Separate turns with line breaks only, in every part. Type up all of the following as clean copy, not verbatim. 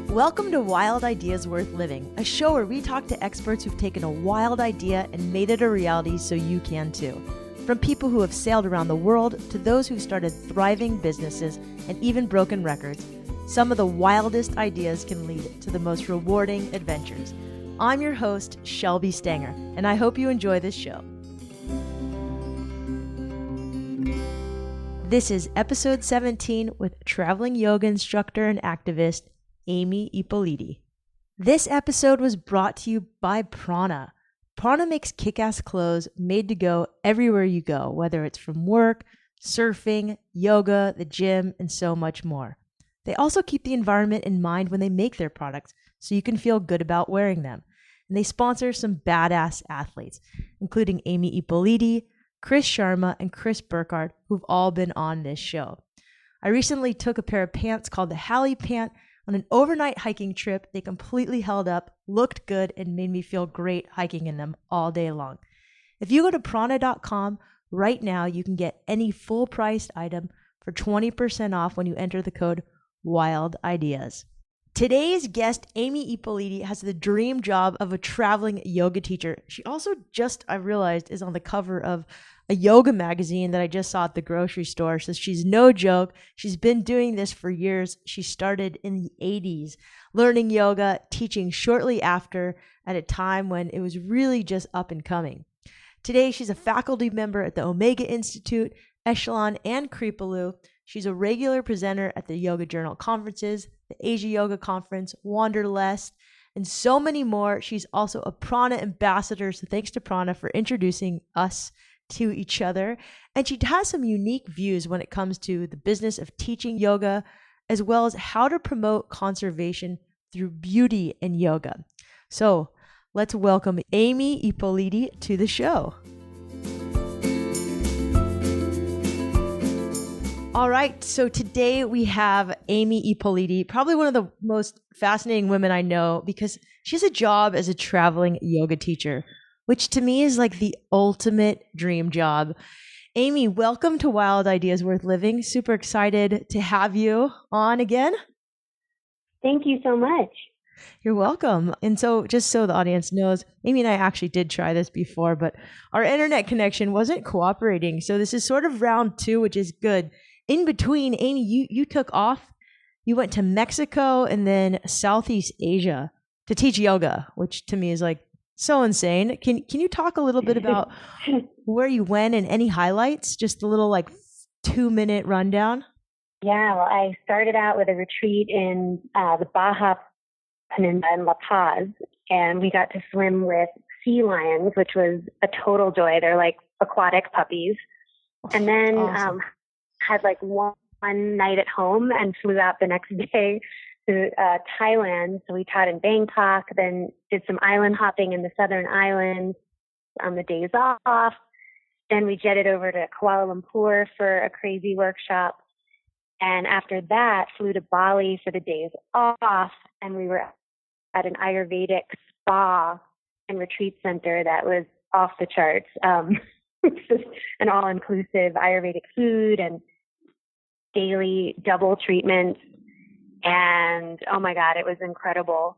Welcome to Wild Ideas Worth Living, a show where we talk to experts who've taken a wild idea and made it a reality so you can too. From people who have sailed around the world to those who've started thriving businesses and even broken records, some of the wildest ideas can lead to the most rewarding adventures. I'm your host, Shelby Stanger, and I hope you enjoy this show. This is episode 17 with traveling yoga instructor and activist, Amy Ippoliti. This episode was brought to you by prAna. prAna makes kick-ass clothes made to go everywhere you go, whether it's from work, surfing, yoga, the gym, and so much more. They also keep the environment in mind when they make their products, so you can feel good about wearing them. And they sponsor some badass athletes, including Amy Ippoliti, Chris Sharma, and Chris Burkhardt, who've all been on this show. I recently took a pair of pants called the Hallie Pant on an overnight hiking trip. They completely held up, looked good, and made me feel great hiking in them all day long. If you go to prAna.com right now, you can get any full-priced item for 20% off when you enter the code WILDIdeas. Today's guest, Amy Ippoliti, has the dream job of a traveling yoga teacher. She also I realized, is on the cover of a yoga magazine that I just saw at the grocery store. So she's no joke. She's been doing this for years. She started in the 80s, learning yoga, teaching shortly after at a time when it was really just up and coming. Today, she's a faculty member at the Omega Institute, Esalen, and Kripalu. She's a regular presenter at the Yoga Journal conferences, the Asia Yoga Conference, Wanderlust, and so many more. She's also a prAna ambassador, so thanks to prAna for introducing us to each other. And she has some unique views when it comes to the business of teaching yoga, as well as how to promote conservation through beauty in yoga. So let's welcome Amy Ippoliti to the show. All right, so today we have Amy Ippoliti, probably one of the most fascinating women I know because she has a job as a traveling yoga teacher, which to me is like the ultimate dream job. Amy, welcome to Wild Ideas Worth Living. Super excited to have you on again.
Thank you so much.
You're welcome. And so just so the audience knows, Amy and I actually did try this before, but our internet connection wasn't cooperating. So this is sort of round two, which is good. In between, Amy, you took off. You went to Mexico and then Southeast Asia to teach yoga, which to me is like so insane. Can you talk a little bit about where you went and any highlights? Just a little like 2-minute rundown.
Yeah, well, I started out with a retreat in the Baja Peninsula in La Paz, and we got to swim with sea lions, which was a total joy. They're like aquatic puppies. And then
Awesome.
Had like one night at home and flew out the next day to Thailand. So we taught in Bangkok, then did some island hopping in the southern islands on the days off. Then we jetted over to Kuala Lumpur for a crazy workshop. And after that, flew to Bali for the days off. And we were at an Ayurvedic spa and retreat center that was off the charts. It's just an all-inclusive Ayurvedic food and daily double treatments. And oh my God, it was incredible.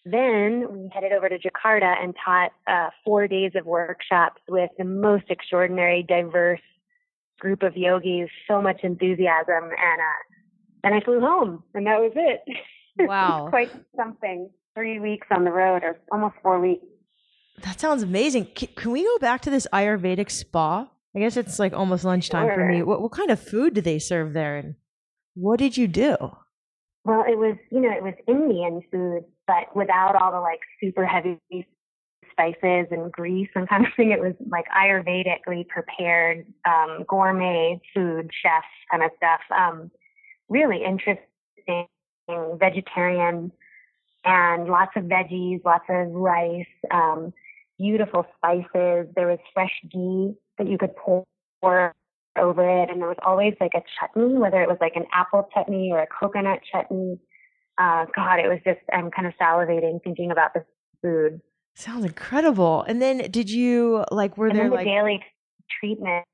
Then we headed over to Jakarta and taught 4 days of workshops with the most extraordinary, diverse group of yogis, so much enthusiasm. And then I flew home, and that was it.
Wow.
It was quite something. 3 weeks on the road, or almost 4 weeks.
That sounds amazing. Can we go back to this Ayurvedic spa? I guess it's like almost lunchtime for me. What kind of food do they serve there, and what did you do?
Well, it was Indian food, but without all the like super heavy spices and grease and kind of thing. It was like Ayurvedically prepared, gourmet food, chef kind of stuff. Really interesting, vegetarian, and lots of veggies, lots of rice, beautiful spices. There was fresh ghee that you could pour over it. And there was always like a chutney, whether it was like an apple chutney or a coconut chutney. God, it was just, I'm kind of salivating thinking about the food.
Sounds incredible. And then did you were there
the daily treatment?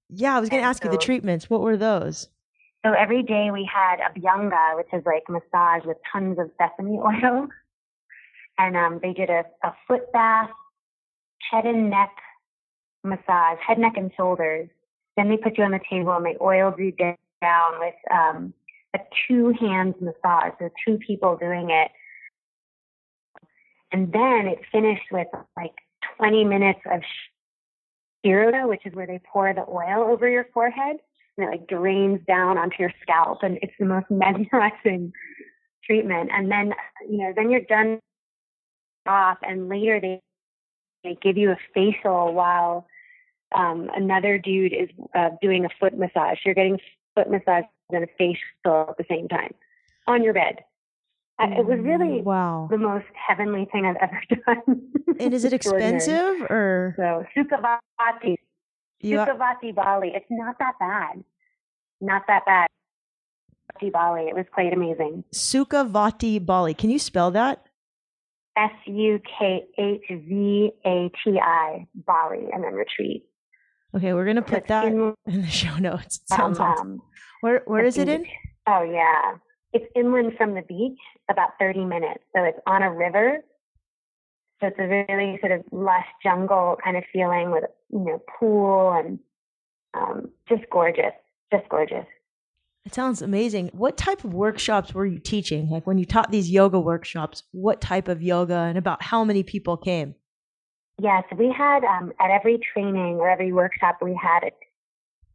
Yeah, I was going to ask you the treatments. What were those?
So every day we had abhyanga, which is like massage with tons of sesame oil. And they did a foot bath, head and neck massage, head, neck, and shoulders. Then they put you on the table and they oiled you down with a 2-hand massage, so 2 people doing it. And then it finished with like 20 minutes of Shiroda, which is where they pour the oil over your forehead and it like drains down onto your scalp. And it's the most mesmerizing treatment. And then, then you're done off, and later they give you a facial while another dude is doing a foot massage. You're getting foot massage and a facial at the same time on your bed. It was really the most heavenly thing I've ever done.
And is it expensive or?
So Sukhavati Bali. It's not that bad. Not that bad. Bali. It was quite amazing.
Sukhavati Bali. Can you spell that?
Sukhvati Bali, and then retreat.
Okay, we're gonna put that in the show notes. It sounds awesome. Where is it in?
Oh yeah, it's inland from the beach, about 30 minutes. So it's on a river. So it's a really sort of lush jungle kind of feeling with pool and just gorgeous, just gorgeous.
It sounds amazing. What type of workshops were you teaching? Like when you taught these yoga workshops, what type of yoga and about how many people came?
Yes, we had at every training or every workshop, we had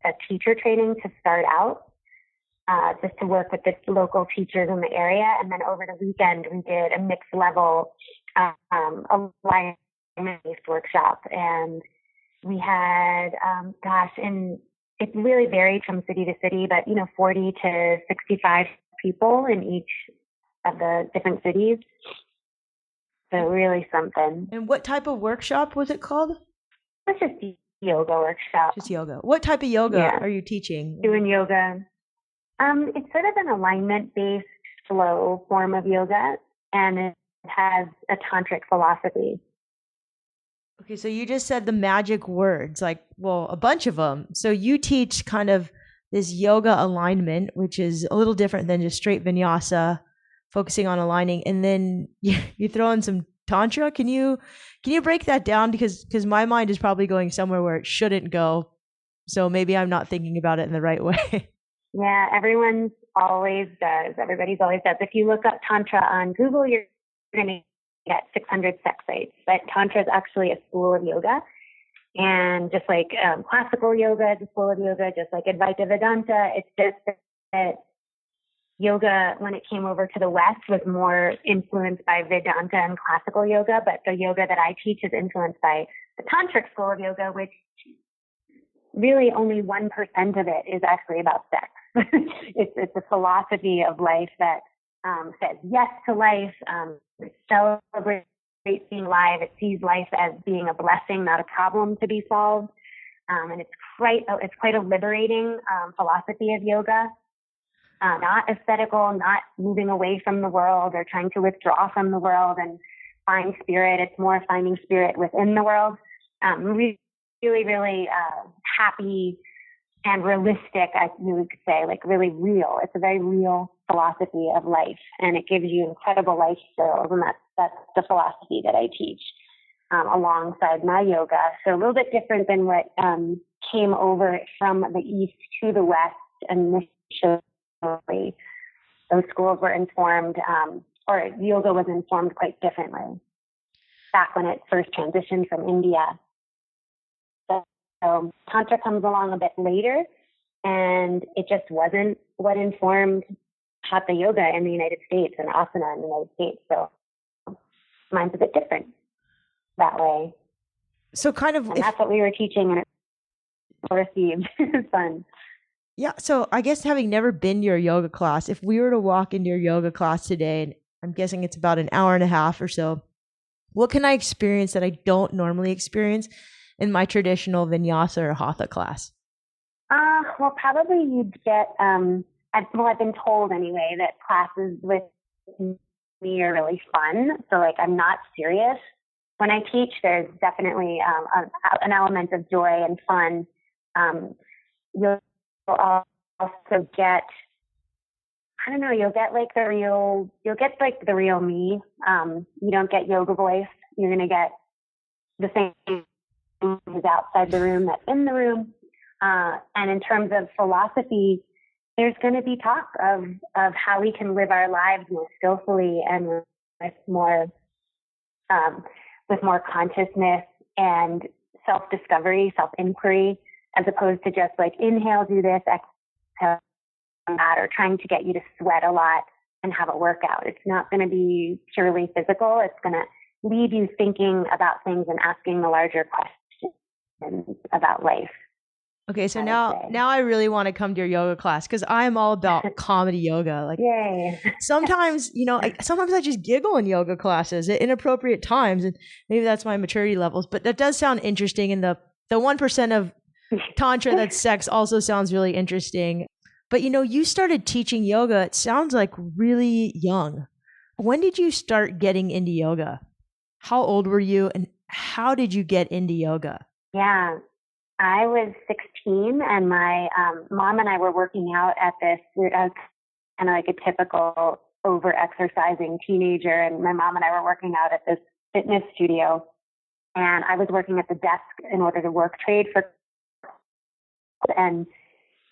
a teacher training to start out, just to work with the local teachers in the area. And then over the weekend, we did a mixed level alignment-based workshop. And we had, it really varied from city to city, but 40 to 65 people in each of the different cities. So really something.
And what type of workshop was it called?
It's just a yoga workshop.
Just yoga. What type of yoga are you teaching?
Doing yoga. It's sort of an alignment-based flow form of yoga, and it has a tantric philosophy.
Okay, so you just said the magic words, a bunch of them. So you teach kind of this yoga alignment, which is a little different than just straight vinyasa, focusing on aligning, and then you throw in some tantra. Can you break that down? Because my mind is probably going somewhere where it shouldn't go. So maybe I'm not thinking about it in the right way.
Yeah, everyone's always does. Everybody's always does. If you look up tantra on Google, you're going to get 600 sex sites, but Tantra is actually a school of yoga. And just like classical yoga is a school of yoga, just like Advaita Vedanta, it's just that yoga, when it came over to the West, was more influenced by Vedanta and classical yoga, but the yoga that I teach is influenced by the Tantric school of yoga, which really only 1% of it is actually about sex. It's a philosophy of life that says yes to life, celebrates being alive. It sees life as being a blessing, not a problem to be solved. And it's quite a liberating philosophy of yoga. Not aesthetical, not moving away from the world or trying to withdraw from the world and find spirit. It's more finding spirit within the world. Really, really happy and realistic, I really could say, like really real. It's a very real philosophy of life, and it gives you incredible life skills, and that's the philosophy that I teach alongside my yoga. So a little bit different than what came over from the East to the West initially. Those schools were informed, or yoga was informed quite differently back when it first transitioned from India. So Tantra comes along a bit later, and it just wasn't what informed Hatha Yoga in the United States and Asana in the United States. So mine's a bit different that way.
So and
that's what we were teaching, and it received. It's fun.
Yeah. So I guess having never been to your yoga class, if we were to walk into your yoga class today, and I'm guessing it's about an hour and a half or so, what can I experience that I don't normally experience in my traditional vinyasa or hatha class?
Well, probably you'd get, I've been told anyway that classes with me are really fun. So I'm not serious. When I teach, there's definitely an element of joy and fun. You'll also get, I don't know, you'll get like the real me. You don't get yoga voice. You're going to get the same who's outside the room that's in the room. And in terms of philosophy, there's going to be talk of how we can live our lives more skillfully and with more consciousness and self-discovery, self-inquiry, as opposed to just like inhale, do this, exhale, that, or trying to get you to sweat a lot and have a workout. It's not going to be purely physical. It's going to leave you thinking about things and asking the larger questions about life.
Okay, so now I really want to come to your yoga class because I'm all about comedy yoga. Like,
yay!
Sometimes, sometimes I just giggle in yoga classes at inappropriate times, and maybe that's my maturity levels. But that does sound interesting, and the 1% of tantra that's sex also sounds really interesting. But you started teaching yoga. It sounds like really young. When did you start getting into yoga? How old were you, and how did you get into yoga?
Yeah. I was 16 and my mom and I were working out at this. I was kind of like a typical over-exercising teenager, and my mom and I were working out at this fitness studio. And I was working at the desk in order to work trade for, and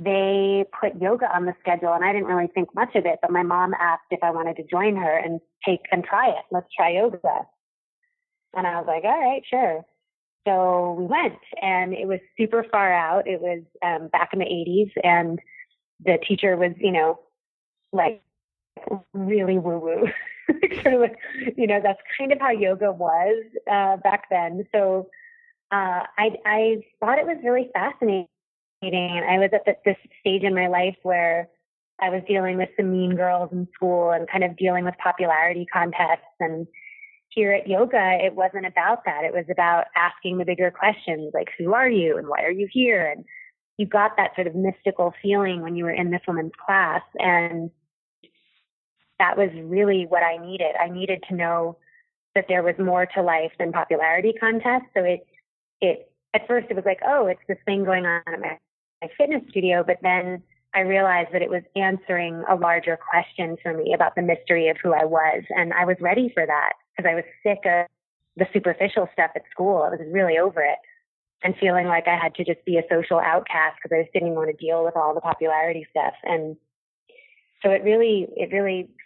they put yoga on the schedule, and I didn't really think much of it, but my mom asked if I wanted to join her and try it. Let's try yoga. And I was like, all right, sure. So we went, and it was super far out. It was back in the 80s, and the teacher was, like really woo-woo. Sort of like, that's kind of how yoga was back then. So I thought it was really fascinating. And I was at this stage in my life where I was dealing with some mean girls in school and kind of dealing with popularity contests. And here at yoga, it wasn't about that. It was about asking the bigger questions, like, who are you and why are you here? And you got that sort of mystical feeling when you were in this woman's class. And that was really what I needed. I needed to know that there was more to life than popularity contests. So it at first it was like, oh, it's this thing going on at my fitness studio. But then I realized that it was answering a larger question for me about the mystery of who I was. And I was ready for that because I was sick of the superficial stuff at school. I was really over it and feeling like I had to just be a social outcast because I just didn't want to deal with all the popularity stuff. And so it really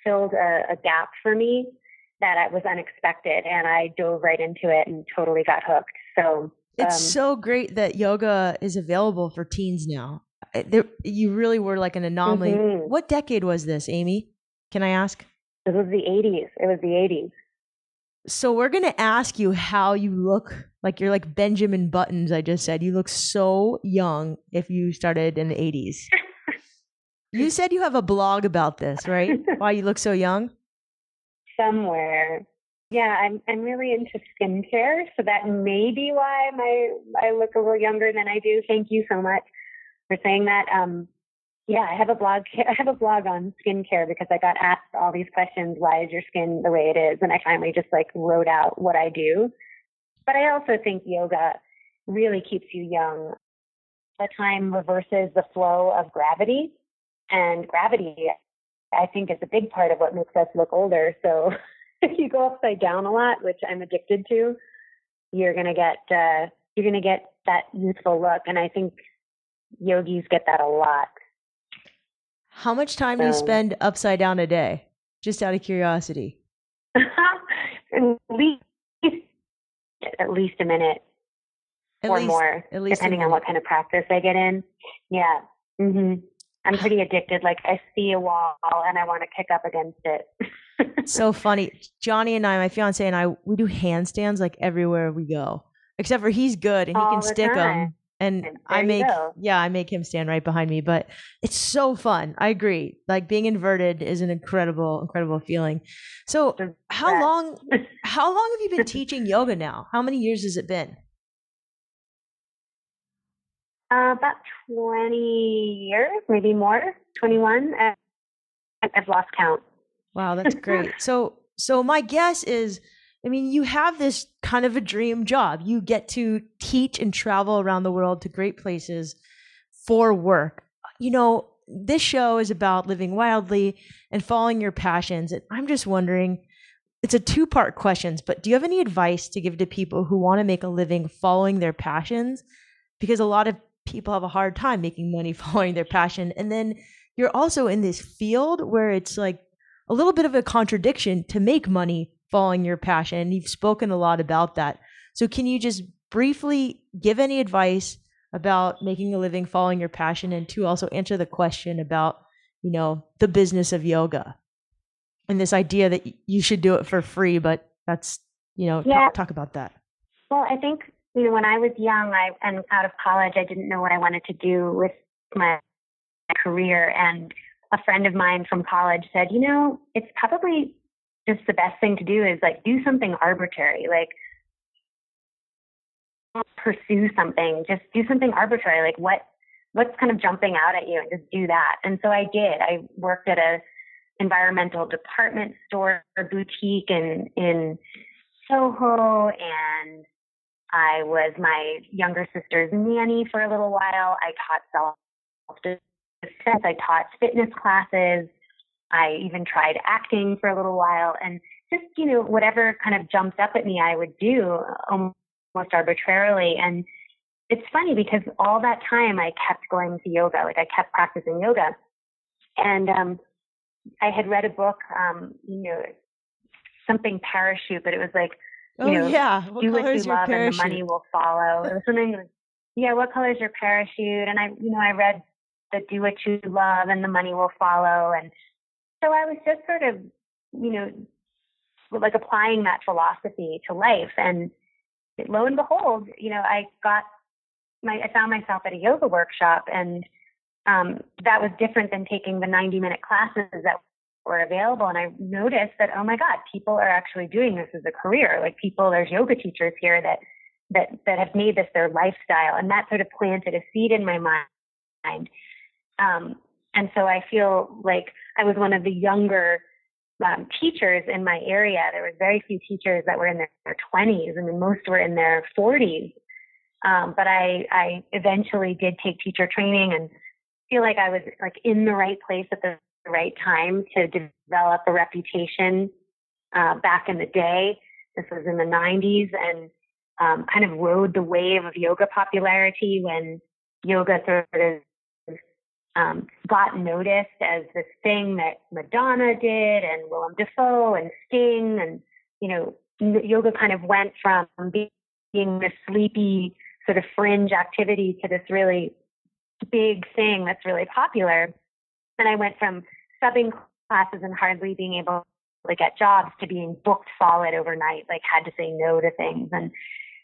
filled a gap for me that was unexpected. And I dove right into it and totally got hooked. So
it's so great that yoga is available for teens now. You really were like an anomaly. Mm-hmm. What decade was this, Amy? Can I ask?
It was the 80s. It was the 80s.
So we're going to ask you how you look. Like you're like Benjamin Buttons, I just said. You look so young if you started in the 80s. You said you have a blog about this, right? Why you look so young?
Somewhere. Yeah, I'm really into skincare, so that may be why I look a little younger than I do. Thank you so much for saying that. Yeah, I have a blog. I have a blog on skincare because I got asked all these questions. Why is your skin the way it is? And I finally just like wrote out what I do. But I also think yoga really keeps you young. The time reverses the flow of gravity, and gravity, I think, is a big part of what makes us look older. So if you go upside down a lot, which I'm addicted to, you're gonna get that youthful look, and I think yogis get that a lot.
How much time do you spend upside down a day? Just out of curiosity.
At least a minute more, depending on what kind of practice I get in. Yeah. Mm-hmm. I'm pretty addicted. Like I see a wall and I want to kick up against it.
So funny. Johnny and I, my fiance and I, we do handstands like everywhere we go. Except for he's good and he can stick them. And I make him stand right behind me. But it's so fun. I agree. Like being inverted is an incredible, incredible feeling. So how long have you been teaching yoga now? How many years has it been?
About 20 years, maybe more. 21. I've lost count.
Wow, that's great. So my guess is, I mean, you have this kind of a dream job. You get to teach and travel around the world to great places for work. You know, this show is about living wildly and following your passions. And I'm just wondering, it's a two-part question, but do you have any advice to give to people who want to make a living following their passions? Because a lot of people have a hard time making money following their passion. And then you're also in this field where it's like a little bit of a contradiction to make money following your passion. You've spoken a lot about that. So can you just briefly give any advice about making a living following your passion, and to also answer the question about, the business of yoga and this idea that you should do it for free, but that's, talk about that.
Well, I think, when I was young, and out of college, I didn't know what I wanted to do with my career. And a friend of mine from college said, it's probably just the best thing to do is like do something arbitrary, like pursue something, just do something arbitrary, like what's kind of jumping out at you, and just do that. And so I did. I worked at a environmental department store boutique in Soho, and I was my younger sister's nanny for a little while. I taught self-defense. I taught fitness classes. I even tried acting for a little while, and just, whatever kind of jumped up at me, I would do almost arbitrarily. And it's funny because all that time I kept going to yoga, like I kept practicing yoga. And I had read a book, something parachute, but it was like,
what
do what you love
parachute?
And the money will follow. It was something like, what color is your parachute? And I read the do what you love and the money will follow. And so I was just sort of, like applying that philosophy to life. And lo and behold, I found myself at a yoga workshop, and that was different than taking the 90-minute classes that were available. And I noticed that, oh my God, people are actually doing this as a career. Like there's yoga teachers here that have made this their lifestyle. And that sort of planted a seed in my mind. And so I feel like I was one of the younger teachers in my area. There were very few teachers that were in their 20s, and then most were in their 40s. But I eventually did take teacher training, and feel like I was like in the right place at the right time to develop a reputation back in the day. This was in the 90s, and kind of rode the wave of yoga popularity when yoga sort of got noticed as this thing that Madonna did and Willem Dafoe and Sting, and yoga kind of went from being this sleepy sort of fringe activity to this really big thing that's really popular. And I went from subbing classes and hardly being able to get jobs to being booked solid overnight, like had to say no to things. And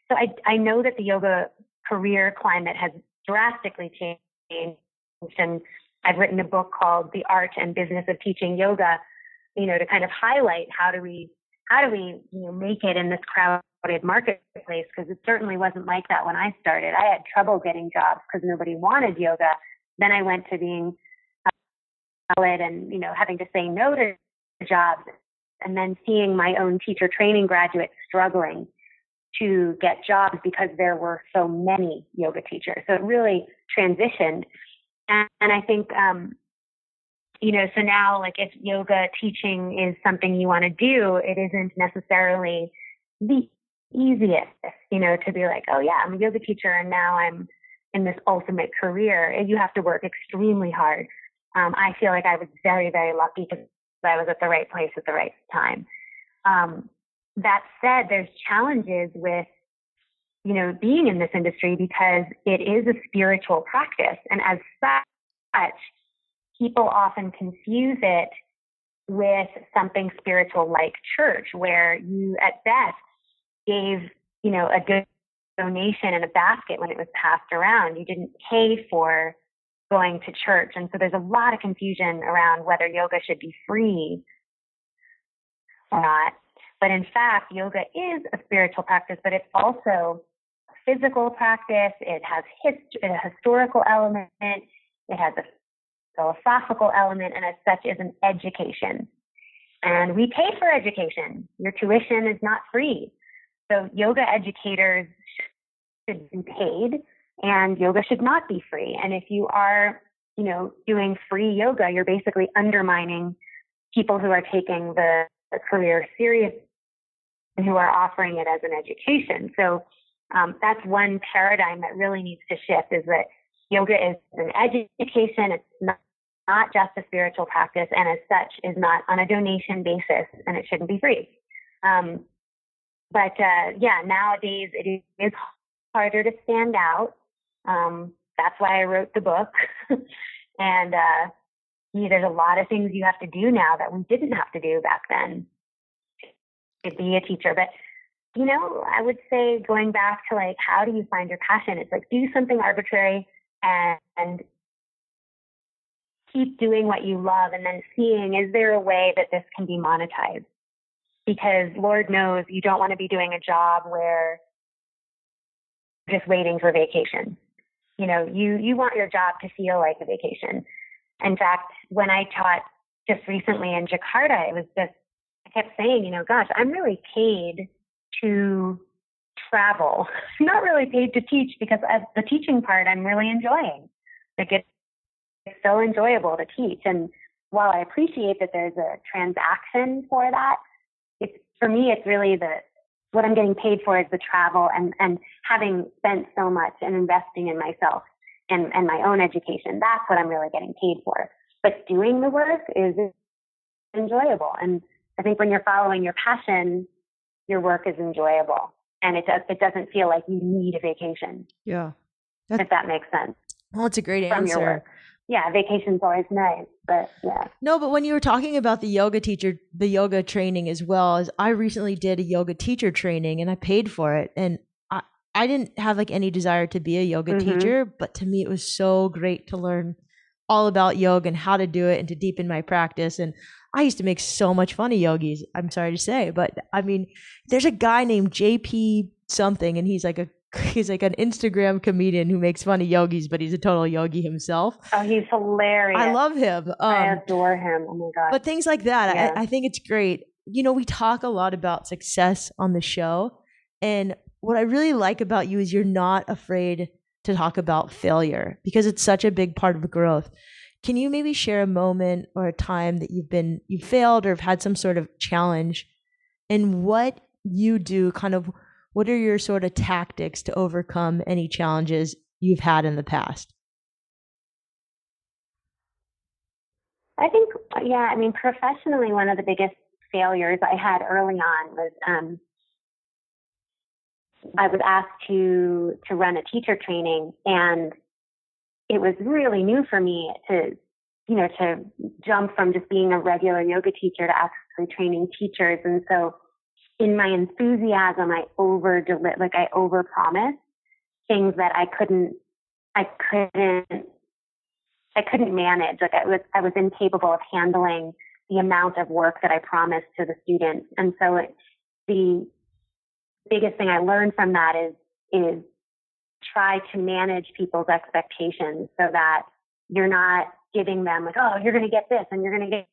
so I know that the yoga career climate has drastically changed. And I've written a book called The Art and Business of Teaching Yoga, to kind of highlight how do we make it in this crowded marketplace, because it certainly wasn't like that when I started. I had trouble getting jobs because nobody wanted yoga. Then I went to being solid and, having to say no to jobs, and then seeing my own teacher training graduates struggling to get jobs because there were so many yoga teachers. So it really transitioned. And I think, so now, like, if yoga teaching is something you want to do, it isn't necessarily the easiest, to be like, oh yeah, I'm a yoga teacher and now I'm in this ultimate career. You have to work extremely hard. I feel like I was very, very lucky because I was at the right place at the right time. That said, there's challenges with, being in this industry, because it is a spiritual practice. And as such, people often confuse it with something spiritual like church, where you at best gave, a donation in a basket when it was passed around. You didn't pay for going to church. And so there's a lot of confusion around whether yoga should be free or not. But in fact, yoga is a spiritual practice, but it's also a physical practice. It has a historical element. It has a philosophical element, and as such is an education. And we pay for education. Your tuition is not free. So yoga educators should be paid, and yoga should not be free. And if you are doing free yoga, you're basically undermining people who are taking the career serious and who are offering it as an education. So that's one paradigm that really needs to shift, is that yoga is an education. It's not just a spiritual practice, and as such is not on a donation basis, and it shouldn't be free. But nowadays it is harder to stand out. That's why I wrote the book. And there's a lot of things you have to do now that we didn't have to do back then to be a teacher. But, I would say, going back to like, how do you find your passion? It's like, do something arbitrary and keep doing what you love, and then seeing, is there a way that this can be monetized? Because Lord knows you don't want to be doing a job where you're just waiting for vacation. You want your job to feel like a vacation. In fact, when I taught just recently in Jakarta, I kept saying, gosh, I'm really paid to travel. I'm not really paid to teach, because the teaching part I'm really enjoying. Like, it's so enjoyable to teach. And while I appreciate that there's a transaction for that, for me, it's really what I'm getting paid for is the travel and having spent so much and investing in myself and my own education. That's what I'm really getting paid for. But doing the work is enjoyable. And I think when you're following your passion, your work is enjoyable. And it doesn't feel like you need a vacation.
Yeah.
If that makes sense.
Well, it's a great
From your
answer.
work. Yeah, vacation's always nice, but yeah.
No, but when you were talking about the yoga training, as well as I recently did a yoga teacher training and I paid for it. And I didn't have like any desire to be a yoga teacher, but to me, it was so great to learn all about yoga and how to do it and to deepen my practice. And I used to make so much fun of yogis, I'm sorry to say, but I mean, there's a guy named JP something, and he's like an Instagram comedian who makes fun of yogis, but he's a total yogi himself.
Oh, he's hilarious.
I love him.
I adore him. Oh my God.
But things like that, I think it's great. We talk a lot about success on the show. And what I really like about you is you're not afraid to talk about failure, because it's such a big part of growth. Can you maybe share a moment or a time that you failed or have had some sort of challenge, and what you do, what are your sort of tactics to overcome any challenges you've had in the past?
I think, professionally, one of the biggest failures I had early on was I was asked to run a teacher training, and it was really new for me to jump from just being a regular yoga teacher to actually training teachers. And so in my enthusiasm, I overpromised things that I couldn't manage. Like, I was incapable of handling the amount of work that I promised to the students. And so the biggest thing I learned from that is try to manage people's expectations, so that you're not giving them like, oh, you're going to get this and you're going to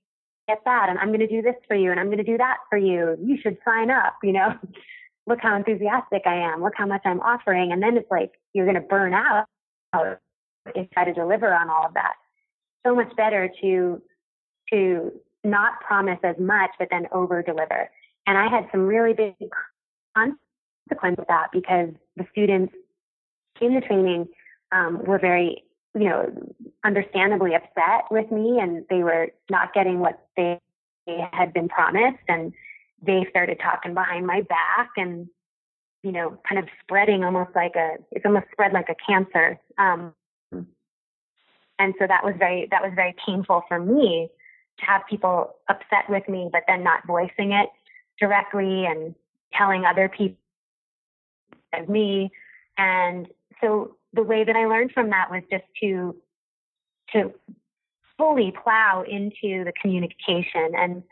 get that, and I'm going to do this for you and I'm going to do that for you. You should sign up, Look how enthusiastic I am. Look how much I'm offering. And then it's like, you're going to burn out if you try to deliver on all of that. So much better to not promise as much, but then over deliver. And I had some really big consequences of that, because the students in the training were very, understandably upset with me, and they were not getting what they had been promised, and they started talking behind my back and, kind of spreading it's almost spread like a cancer. And so that was very painful for me, to have people upset with me, but then not voicing it directly and telling other people of me. And so the way that I learned from that was just to fully plow into the communication and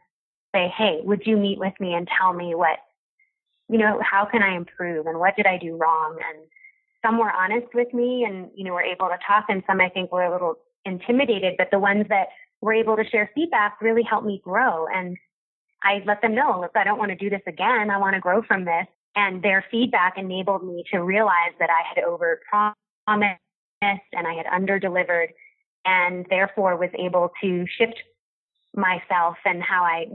say, hey, would you meet with me and tell me how can I improve and what did I do wrong? And some were honest with me and, were able to talk, and some I think were a little intimidated, but the ones that were able to share feedback really helped me grow. And I let them know, look, I don't want to do this again. I want to grow from this. And their feedback enabled me to realize that I had overpromised and I had underdelivered. and therefore was able to shift myself and how I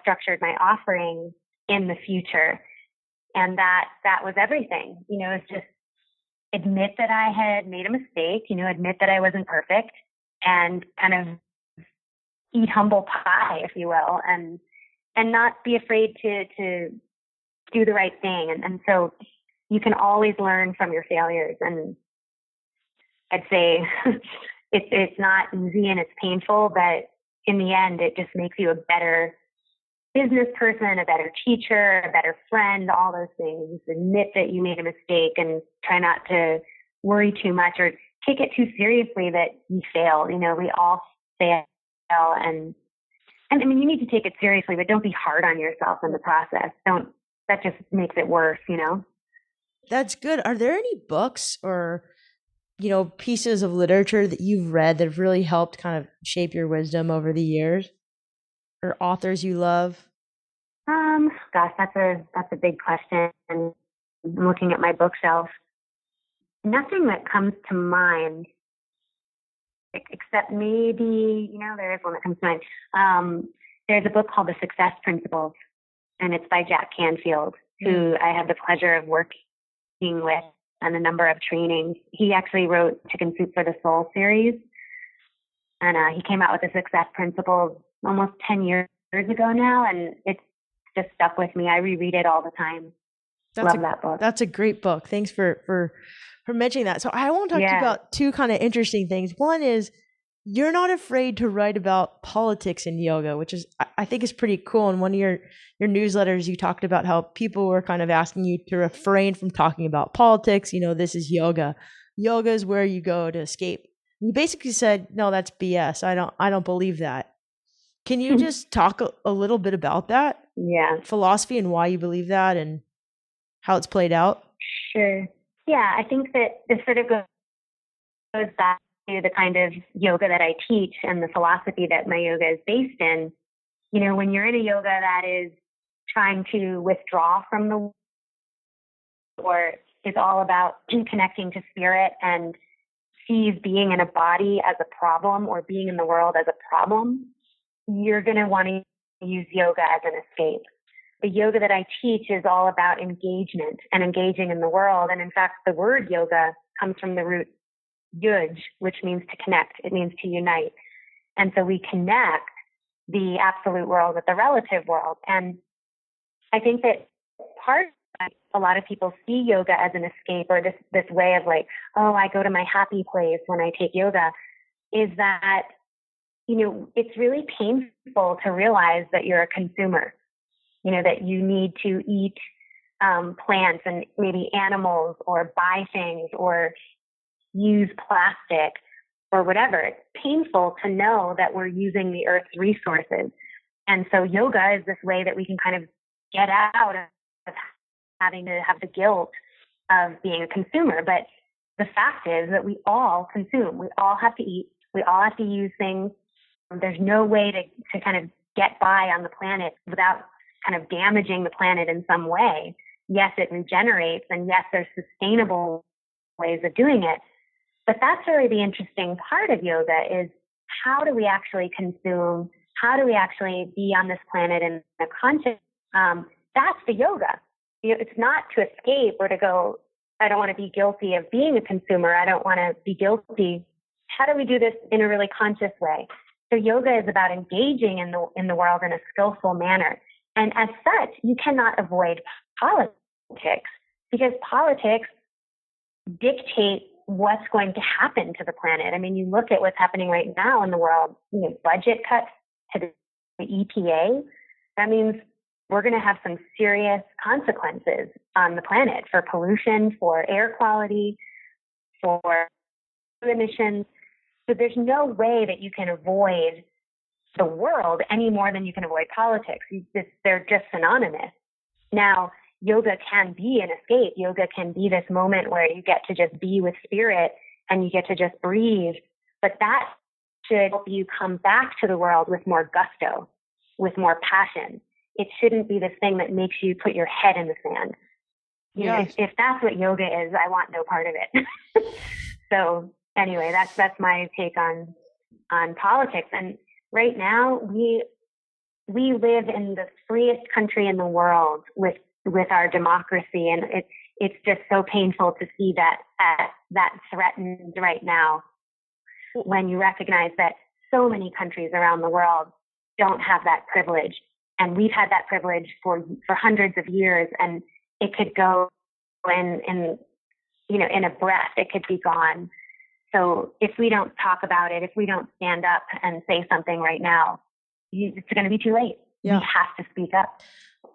structured my offering in the future. And that was everything. It's just admit that I had made a mistake, admit that I wasn't perfect, and kind of eat humble pie, if you will, and not be afraid to do the right thing. And so you can always learn from your failures. And I'd say it's not easy and it's painful, but in the end, it just makes you a better business person, a better teacher, a better friend, all those things. Admit that you made a mistake and try not to worry too much or take it too seriously that you failed. We all fail, and I mean, you need to take it seriously, but don't be hard on yourself in the process. That just makes it worse,
That's good. Are there any books or, pieces of literature that you've read that have really helped kind of shape your wisdom over the years, or authors you love?
Gosh, that's a big question. I'm looking at my bookshelf. Nothing that comes to mind, except maybe, there is one that comes to mind. There's a book called The Success Principles, and it's by Jack Canfield, who I had the pleasure of working with on a number of trainings. He actually wrote Chicken Soup for the Soul series, and he came out with The Success Principles almost 10 years ago now, and it's just stuck with me. I reread it all the time. Love that book.
That's a great book. Thanks for mentioning that. So I want to talk to you about two kind of interesting things. One is you're not afraid to write about politics in yoga, which is, I think, is pretty cool. In one of your newsletters, you talked about how people were kind of asking you to refrain from talking about politics. This is yoga. Yoga is where you go to escape. You basically said, no, that's BS. I don't believe that. Can you just talk a little bit about that?
Yeah.
Philosophy and why you believe that and how it's played out?
Sure. Yeah, I think that this sort of goes back to the kind of yoga that I teach and the philosophy that my yoga is based in. When you're in a yoga that is trying to withdraw from the world, or is all about connecting to spirit and sees being in a body as a problem or being in the world as a problem, you're going to want to use yoga as an escape. The yoga that I teach is all about engagement and engaging in the world. And in fact, the word yoga comes from the root yuj, which means to connect. It means to unite. And so we connect the absolute world with the relative world. And I think that part of a lot of people see yoga as an escape, or this way of like, oh, I go to my happy place when I take yoga, is that, it's really painful to realize that you're a consumer. That you need to eat plants and maybe animals, or buy things, or use plastic, or whatever. It's painful to know that we're using the earth's resources. And so yoga is this way that we can kind of get out of having to have the guilt of being a consumer. But the fact is that we all consume. We all have to eat. We all have to use things. There's no way to kind of get by on the planet without kind of damaging the planet in some way. Yes, it regenerates, and yes, there's sustainable ways of doing it. But that's really the interesting part of yoga, is how do we actually consume? How do we actually be on this planet in a conscious? That's the yoga. It's not to escape or to go, I don't want to be guilty of being a consumer. I don't want to be guilty. How do we do this in a really conscious way? So yoga is about engaging in the world in a skillful manner. And as such, you cannot avoid politics, because politics dictate what's going to happen to the planet. I mean, you look at what's happening right now in the world, budget cuts to the EPA. That means we're going to have some serious consequences on the planet for pollution, for air quality, for emissions. So there's no way that you can avoid the world any more than you can avoid politics. They're just synonymous. Now, yoga can be an escape. Yoga can be this moment where you get to just be with spirit and you get to just breathe. But that should help you come back to the world with more gusto, with more passion. It shouldn't be this thing that makes you put your head in the sand.
Yes.
If that's what yoga is, I want no part of it. So anyway, that's my take on on politics. And right now we live in the freest country in the world with our democracy, and it's just so painful to see that threatened right now, when you recognize that so many countries around the world don't have that privilege, and we've had that privilege for hundreds of years, and it could go in a breath. It could be gone. So if we don't talk about it, if we don't stand up and say something right now, it's going to be too late. Yeah. We have to speak up.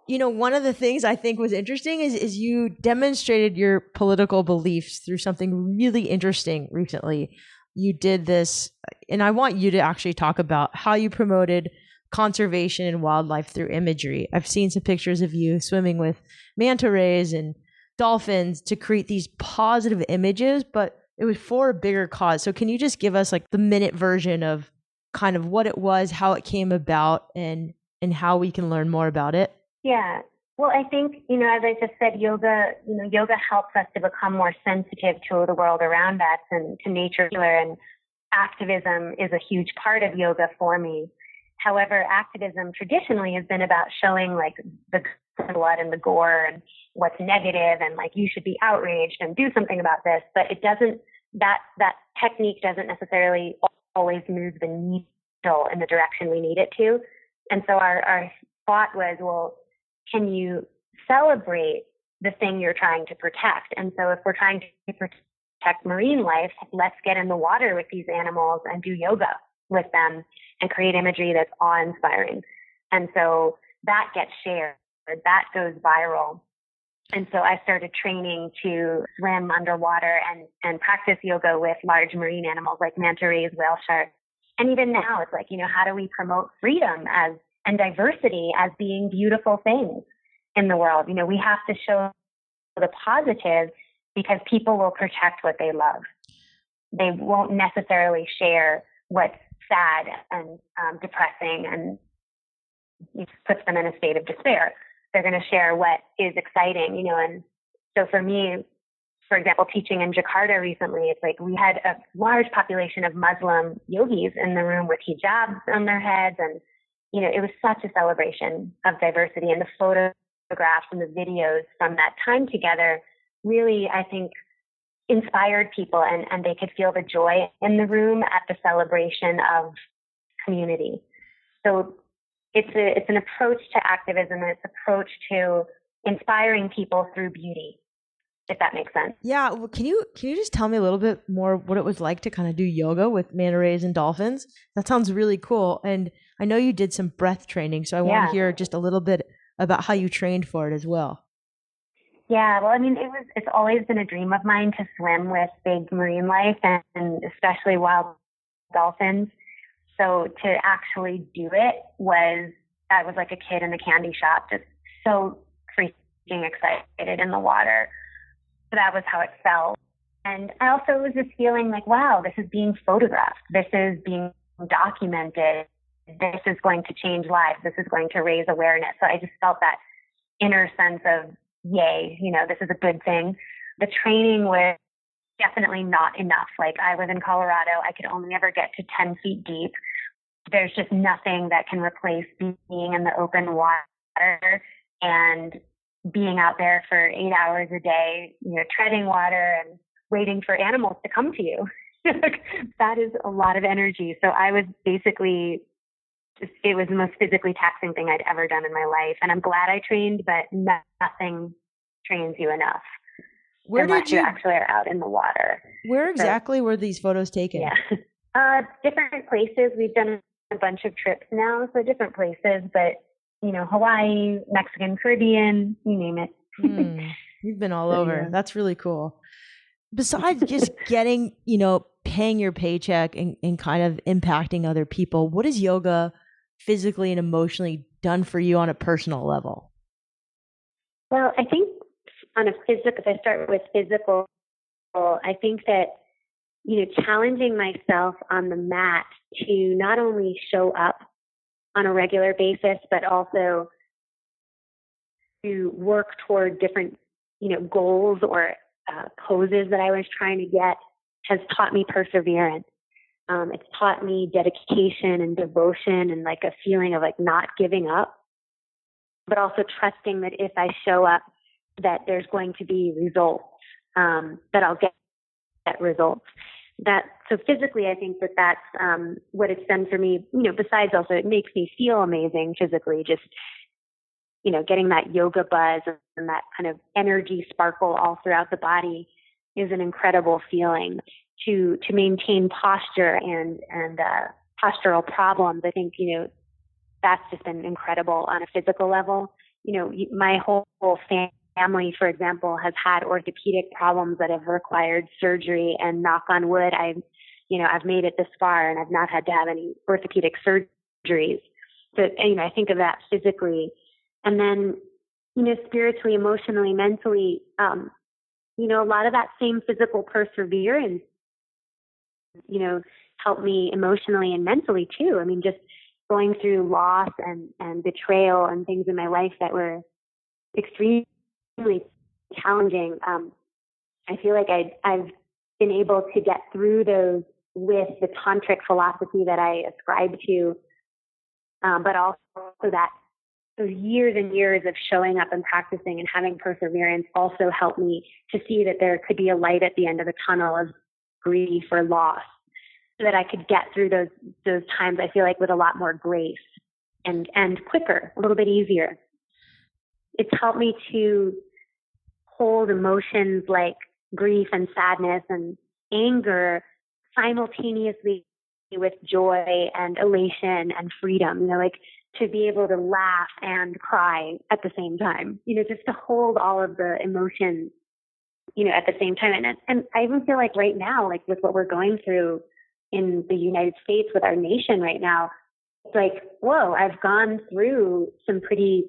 One of the things I think was interesting is you demonstrated your political beliefs through something really interesting recently. You did this, and I want you to actually talk about how you promoted conservation and wildlife through imagery. I've seen some pictures of you swimming with manta rays and dolphins to create these positive images, but it was for a bigger cause. So can you just give us like the minute version of kind of what it was, how it came about, and how we can learn more about it?
Yeah. Well, I think, as I just said, yoga helps us to become more sensitive to the world around us and to nature. And activism is a huge part of yoga for me. However, activism traditionally has been about showing like the blood and the gore and what's negative, and like you should be outraged and do something about this. But it doesn't, that technique doesn't necessarily always move the needle in the direction we need it to. And so our thought was, well, can you celebrate the thing you're trying to protect? And so if we're trying to protect marine life, let's get in the water with these animals and do yoga with them and create imagery that's awe-inspiring. And so that gets shared, that goes viral. And so I started training to swim underwater and practice yoga with large marine animals like manta rays, whale sharks. And even now it's like, how do we promote freedom and diversity as being beautiful things in the world? We have to show the positive, because people will protect what they love. They won't necessarily share what's sad and depressing and puts them in a state of despair. They're going to share what is exciting, and so for me, for example, teaching in Jakarta recently, it's like we had a large population of Muslim yogis in the room with hijabs on their heads, and it was such a celebration of diversity, and the photographs and the videos from that time together really, I think, inspired people, and they could feel the joy in the room at the celebration of community. So it's an approach to activism, and it's an approach to inspiring people through beauty, if that makes sense.
Yeah. Well, can you just tell me a little bit more what it was like to kind of do yoga with manta rays and dolphins? That sounds really cool. And I know you did some breath training, so I want to hear just a little bit about how you trained for it as well.
Yeah, well, I mean, it's always been a dream of mine to swim with big marine life, and especially wild dolphins. So to actually do it I was like a kid in a candy shop, just so freaking excited in the water. So that was how it felt. And I also was just feeling like, wow, this is being photographed. This is being documented. This is going to change lives. This is going to raise awareness. So I just felt that inner sense of, yay, this is a good thing. The training was definitely not enough. Like, I was in Colorado. I could only ever get to 10 feet deep. There's just nothing that can replace being in the open water and being out there for 8 hours a day, treading water and waiting for animals to come to you. That is a lot of energy. So I was basically it was the most physically taxing thing I'd ever done in my life. And I'm glad I trained, but nothing trains you enough. Unless you actually are out in the water.
Where exactly were these photos taken?
Yeah. Different places. We've done a bunch of trips now, so different places, but Hawaii, Mexican, Caribbean, you name it.
You've been all over. Yeah. That's really cool. Besides just getting, paying your paycheck and kind of impacting other people, what has yoga physically and emotionally done for you on a personal level?
Well, I think on a physical, if I start with physical, I think that, challenging myself on the mat to not only show up on a regular basis, but also to work toward different, goals or poses that I was trying to get has taught me perseverance. It's taught me dedication and devotion and like a feeling of like not giving up, but also trusting that if I show up, that there's going to be results, that I'll get results. So physically, I think that that's what it's done for me. Besides also it makes me feel amazing physically, just getting that yoga buzz and that kind of energy sparkle all throughout the body is an incredible feeling. To maintain posture and postural problems, I think that's just been incredible on a physical level. My whole family, for example, has had orthopedic problems that have required surgery, and knock on wood, I've made it this far and I've not had to have any orthopedic surgeries. So, I think of that physically. And then, spiritually, emotionally, mentally, a lot of that same physical perseverance, helped me emotionally and mentally too. I mean, just going through loss and betrayal and things in my life that were extremely challenging. I feel like I've been able to get through those with the Tantric philosophy that I ascribe to, but also that those years and years of showing up and practicing and having perseverance also helped me to see that there could be a light at the end of the tunnel of grief or loss, so that I could get through those times, I feel like, with a lot more grace and quicker, a little bit easier. It's helped me to hold emotions like grief and sadness and anger simultaneously with joy and elation and freedom, like to be able to laugh and cry at the same time, just to hold all of the emotions, at the same time. And I even feel like right now, like with what we're going through in the United States with our nation right now, it's like, whoa, I've gone through some pretty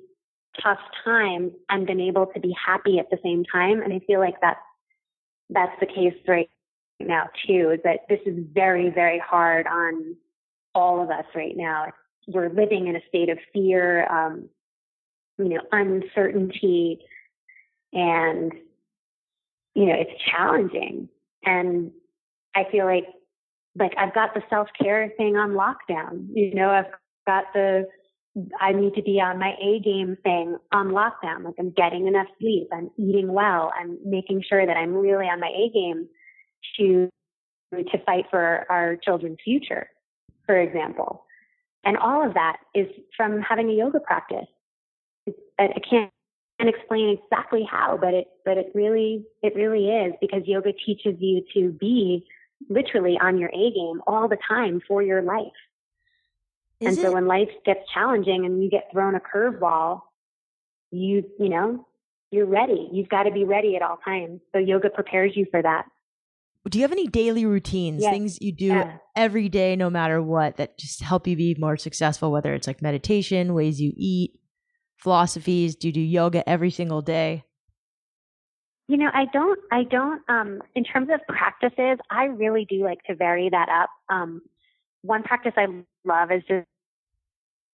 tough times and been able to be happy at the same time. And I feel like that's the case right now too, is that this is very, very hard on all of us right now. We're living in a state of fear, uncertainty, and, it's challenging. And I feel like I've got the self-care thing on lockdown. I've got I need to be on my A game thing on lockdown. Like, I'm getting enough sleep. I'm eating well. I'm making sure that I'm really on my A game to fight for our children's future, for example. And all of that is from having a yoga practice. I can't explain exactly how, but it really is, because yoga teaches you to be literally on your A game all the time for your life. So when life gets challenging and you get thrown a curveball, you're ready. You've got to be ready at all times. So yoga prepares you for that.
Do you have any daily routines, things you do every day, no matter what, that just help you be more successful, whether it's like meditation, ways you eat, philosophies? Do you do yoga every single day?
I don't, in terms of practices, I really do like to vary that up. One practice I love is just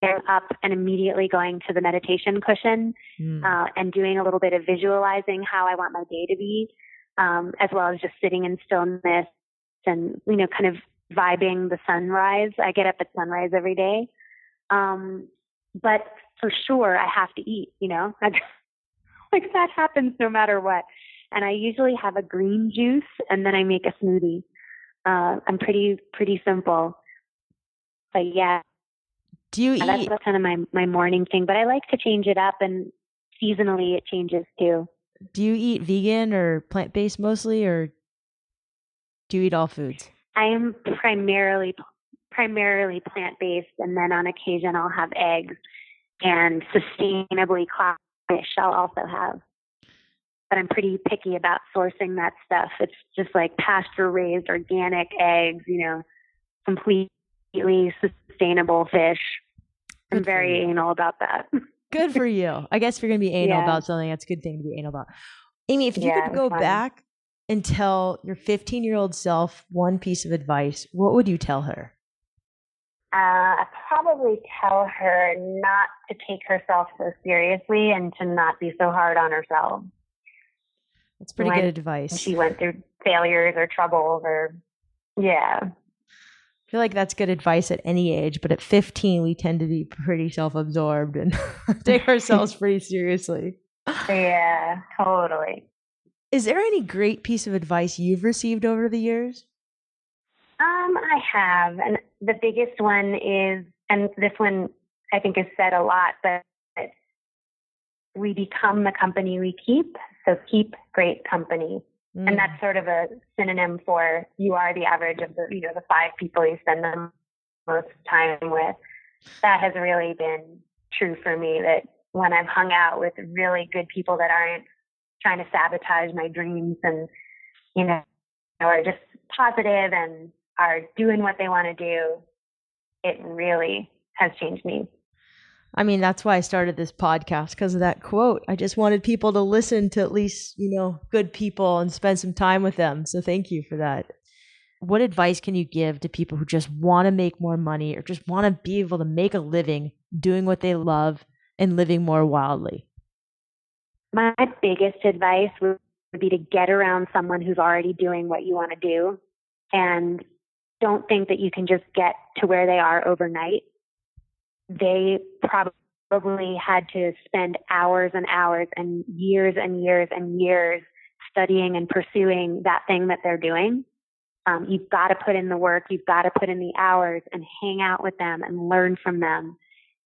getting up and immediately going to the meditation cushion, and doing a little bit of visualizing how I want my day to be, as well as just sitting in stillness and, kind of vibing the sunrise. I get up at sunrise every day. But for sure I have to eat, like that happens no matter what. And I usually have a green juice and then I make a smoothie. I'm pretty simple, but yeah.
Do you eat?
That's kind of my morning thing, but I like to change it up, and seasonally it changes too.
Do you eat vegan or plant-based mostly, or do you eat all foods?
I am primarily plant-based, and then on occasion I'll have eggs, and sustainably caught fish I'll also have. But I'm pretty picky about sourcing that stuff. It's just like pasture-raised organic eggs, completely sustainable fish. I'm very anal about that.
Good for you. I guess if you're going to be anal about something, that's a good thing to be anal about. Amy, if you could go back and tell your 15-year-old self one piece of advice, what would you tell her?
I'd probably tell her not to take herself so seriously and to not be so hard on herself.
That's pretty good advice.
She went through failures or troubles or,
feel like that's good advice at any age, but at 15, we tend to be pretty self-absorbed and take ourselves pretty seriously.
Yeah, totally.
Is there any great piece of advice you've received over the years?
I have. And the biggest one is, and this one I think is said a lot, but we become the company we keep. So keep great company. And that's sort of a synonym for you are the average of the 5 people you spend the most time with. That has really been true for me, that when I've hung out with really good people that aren't trying to sabotage my dreams and, are just positive and are doing what they want to do, it really has changed me.
I mean, that's why I started this podcast, because of that quote. I just wanted people to listen to at least, good people and spend some time with them. So thank you for that. What advice can you give to people who just want to make more money or just want to be able to make a living doing what they love and living more wildly?
My biggest advice would be to get around someone who's already doing what you want to do, and don't think that you can just get to where they are overnight. They probably had to spend hours and hours and years and years and years studying and pursuing that thing that they're doing. You've got to put in the work. You've got to put in the hours and hang out with them and learn from them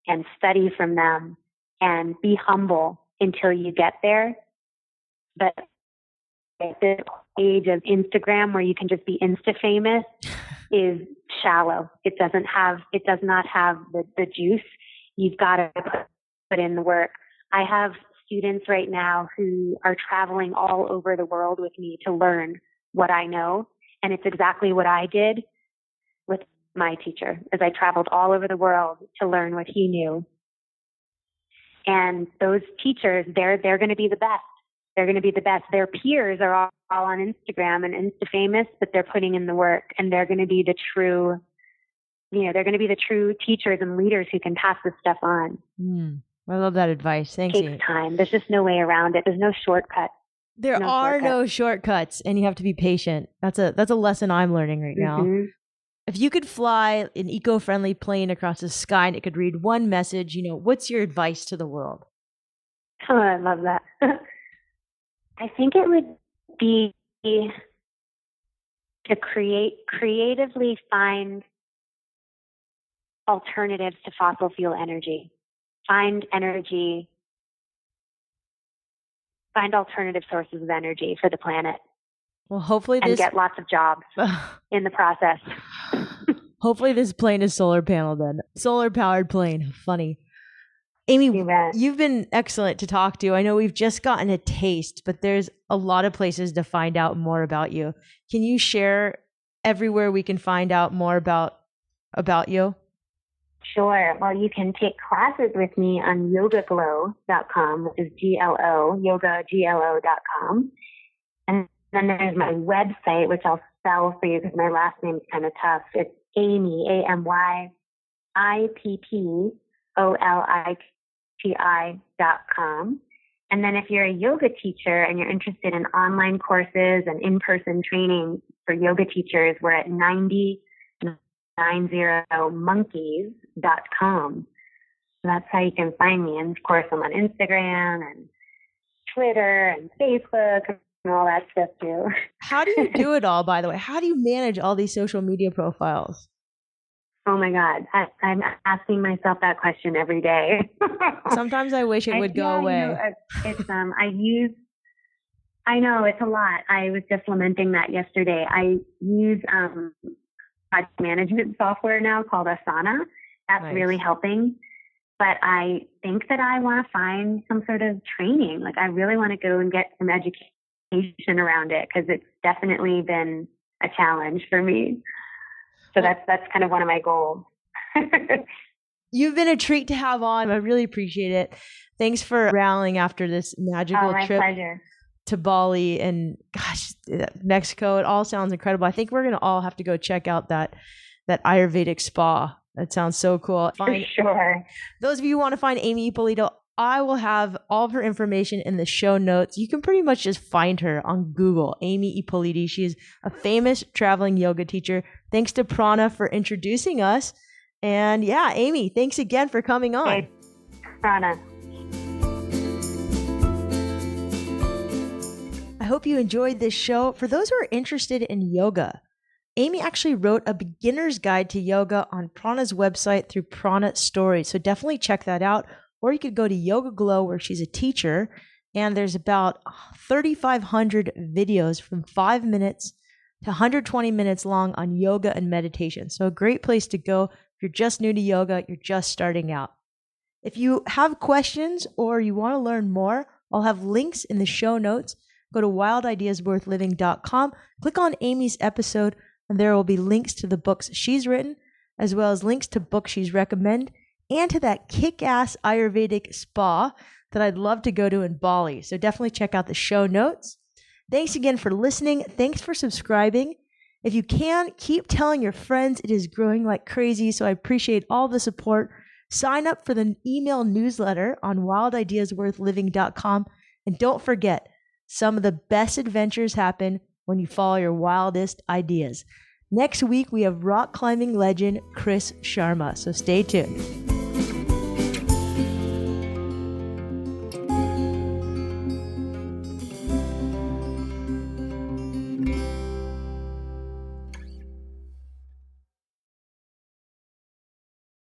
and study from them and be humble until you get there. But at this age of Instagram where you can just be Insta famous is shallow. It does not have the juice. You've got to put in the work. I have students right now who are traveling all over the world with me to learn what I know. And it's exactly what I did with my teacher, as I traveled all over the world to learn what he knew. And those teachers, they're going to be the best. They're going to be the best. Their peers are all on Instagram and Insta famous, but they're putting in the work, and they're going to be the true, they're going to be the true teachers and leaders who can pass this stuff on.
I love that advice. Thanks.
It takes time. There's just no way around it. There's no shortcut.
There are no shortcuts, and you have to be patient. That's a lesson I'm learning right now. If you could fly an eco-friendly plane across the sky and it could read one message, what's your advice to the world?
Oh, I love that. I think it would be to creatively find alternatives to fossil fuel energy. Find alternative sources of energy for the planet.
Well, hopefully
and get lots of jobs in the process.
Hopefully this plane is solar paneled then. Solar powered plane. Funny. Amy, you've been excellent to talk to. I know we've just gotten a taste, but there's a lot of places to find out more about you. Can you share everywhere we can find out more about you?
Sure. Well, you can take classes with me on yogaglow.com, which is GLO, yogaglo.com. And then there's my website, which I'll spell for you because my last name's kind of tough. It's Amy, AmyIppoliti.com. And then if you're a yoga teacher and you're interested in online courses and in-person training for yoga teachers, we're at 90monkeys.com. So that's how you can find me. And of course, I'm on Instagram and Twitter and Facebook and all that stuff too.
How do you do it all, by the way? How do you manage all these social media profiles?
Oh my God. I'm asking myself that question every day.
Sometimes I wish it would go away.
I know it's a lot. I was just lamenting that yesterday. I use project management software now called Asana. That's really helping. But I think that I want to find some sort of training. Like I really want to go and get some education around it because it's definitely been a challenge for me. So that's kind of one of my goals.
You've been a treat to have on. I really appreciate it. Thanks for rallying after this magical trip
pleasure.
To Bali and Mexico. It all sounds incredible. I think we're going to all have to go check out that Ayurvedic spa. That sounds so cool.
For sure.
Those of you who want to find Amy Ippoliti I will have all of her information in the show notes. You can pretty much just find her on Google, Amy Ippoliti. She is a famous traveling yoga teacher. Thanks to prAna for introducing us. And yeah, Amy, thanks again for coming on.
Hey, prAna.
I hope you enjoyed this show. For those who are interested in yoga, Amy actually wrote a beginner's guide to yoga on prAna's website through prAna Stories. So definitely check that out. Or you could go to Yoga Glow, where she's a teacher, and there's about 3,500 videos from 5 minutes to 120 minutes long on yoga and meditation. So a great place to go if you're just new to yoga, you're just starting out. If you have questions or you want to learn more, I'll have links in the show notes. Go to wildideasworthliving.com, click on Amy's episode, and there will be links to the books she's written, as well as links to books she's recommended, and to that kick-ass Ayurvedic spa that I'd love to go to in Bali. So definitely check out the show notes. Thanks again for listening. Thanks for subscribing. If you can, keep telling your friends. It is growing like crazy, so I appreciate all the support. Sign up for the email newsletter on wildideasworthliving.com. And don't forget, some of the best adventures happen when you follow your wildest ideas. Next week, we have rock climbing legend Chris Sharma, so stay tuned.